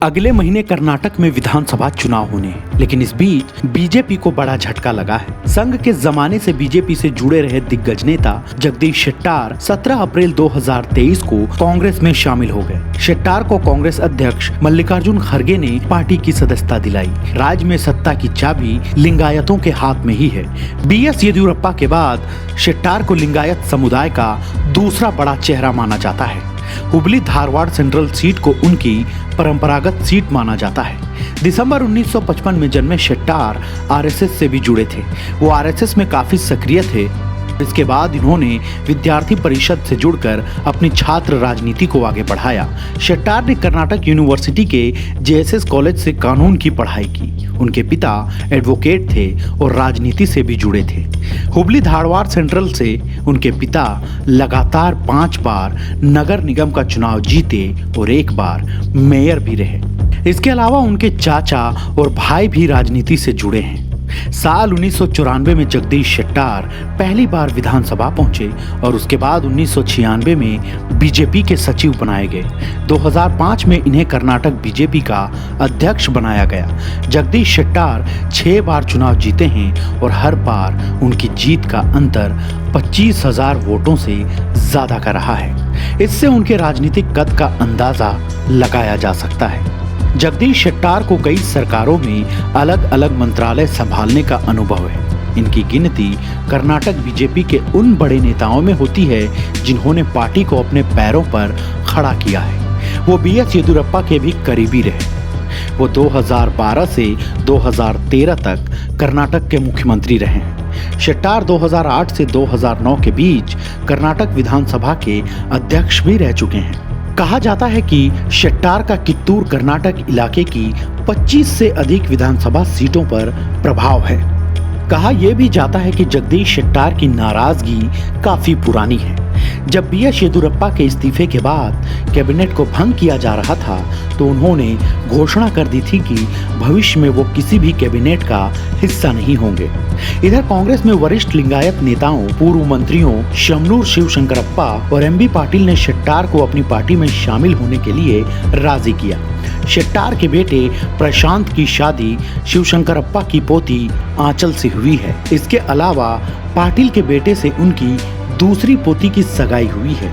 अगले महीने कर्नाटक में विधानसभा चुनाव होने हैं, लेकिन इस बीच बीजेपी को बड़ा झटका लगा है। संघ के जमाने से बीजेपी से जुड़े रहे दिग्गज नेता जगदीश शेट्टार 17 अप्रैल 2023 को कांग्रेस में शामिल हो गए। शेट्टार को कांग्रेस अध्यक्ष मल्लिकार्जुन खड़गे ने पार्टी की सदस्यता दिलाई। राज्य में सत्ता की चाबी लिंगायतों के हाथ में ही है। बीएस येदियुरप्पा के बाद शेट्टार को लिंगायत समुदाय का दूसरा बड़ा चेहरा माना जाता है। हुबली धारवाड़ सेंट्रल सीट को उनकी परंपरागत सीट माना जाता है। दिसंबर 1955 में जन्मे शेट्टार आरएसएस से भी जुड़े थे। वो आरएसएस में काफी सक्रिय थे। इसके बाद इन्होंने विद्यार्थी परिषद से जुड़कर अपनी छात्र राजनीति को आगे बढ़ाया। शेट्टार ने कर्नाटक यूनिवर्सिटी के जेएसएस कॉलेज से कानून की पढ़ाई की। उनके पिता एडवोकेट थे और राजनीति से भी जुड़े थे। हुबली धारवाड़ सेंट्रल से उनके पिता लगातार 5 बार नगर निगम का चुनाव जीते और 1 बार मेयर भी रहे। इसके अलावा उनके चाचा और भाई भी राजनीति से जुड़े हैं। साल 1994 में जगदीश शेट्टार पहली बार विधानसभा पहुंचे और उसके बाद 1996 में बीजेपी के सचिव बनाए गए। 2005 में इन्हें कर्नाटक बीजेपी का अध्यक्ष बनाया गया। जगदीश शेट्टार 6 बार चुनाव जीते हैं और हर बार उनकी जीत का अंतर 25,000 वोटों से ज्यादा का रहा है। इससे उनके राजनीतिक कद का अंदाजा लगाया जा सकता है। जगदीश शेट्टार को कई सरकारों में अलग अलग मंत्रालय संभालने का अनुभव है। इनकी गिनती कर्नाटक बीजेपी के उन बड़े नेताओं में होती है जिन्होंने पार्टी को अपने पैरों पर खड़ा किया है। वो बीएस येदियुरप्पा के भी करीबी रहे। वो 2012 से 2013 तक कर्नाटक के मुख्यमंत्री रहे हैं। शेट्टार 2008 से 2009 के बीच कर्नाटक विधानसभा के अध्यक्ष भी रह चुके हैं। कहा जाता है कि शेट्टार का कित्तूर कर्नाटक इलाके की 25 से अधिक विधानसभा सीटों पर प्रभाव है। कहा यह भी जाता है कि जगदीश शेट्टार की नाराजगी काफी पुरानी है। जब बीएस येदियुरप्पा के इस्तीफे के बाद कैबिनेट को भंग किया जा रहा था तो उन्होंने घोषणा कर दी थी कि भविष्य में वो किसी भी कैबिनेट का हिस्सा नहीं होंगे। इधर कांग्रेस में वरिष्ठ लिंगायत नेताओं, पूर्व मंत्रियों शमनूर शिवशंकरप्पा और एमबी पाटिल ने शेट्टार को अपनी पार्टी में शामिल होने के लिए राजी किया। शेट्टार के बेटे प्रशांत की शादी शिवशंकरप्पा की पोती आंचल से हुई है। इसके अलावा पाटिल के बेटे से उनकी दूसरी पोती की सगाई हुई है।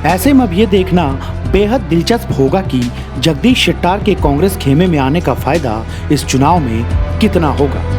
ऐसे में अब ये देखना बेहद दिलचस्प होगा कि जगदीश शेट्टार के कांग्रेस खेमे में आने का फायदा इस चुनाव में कितना होगा।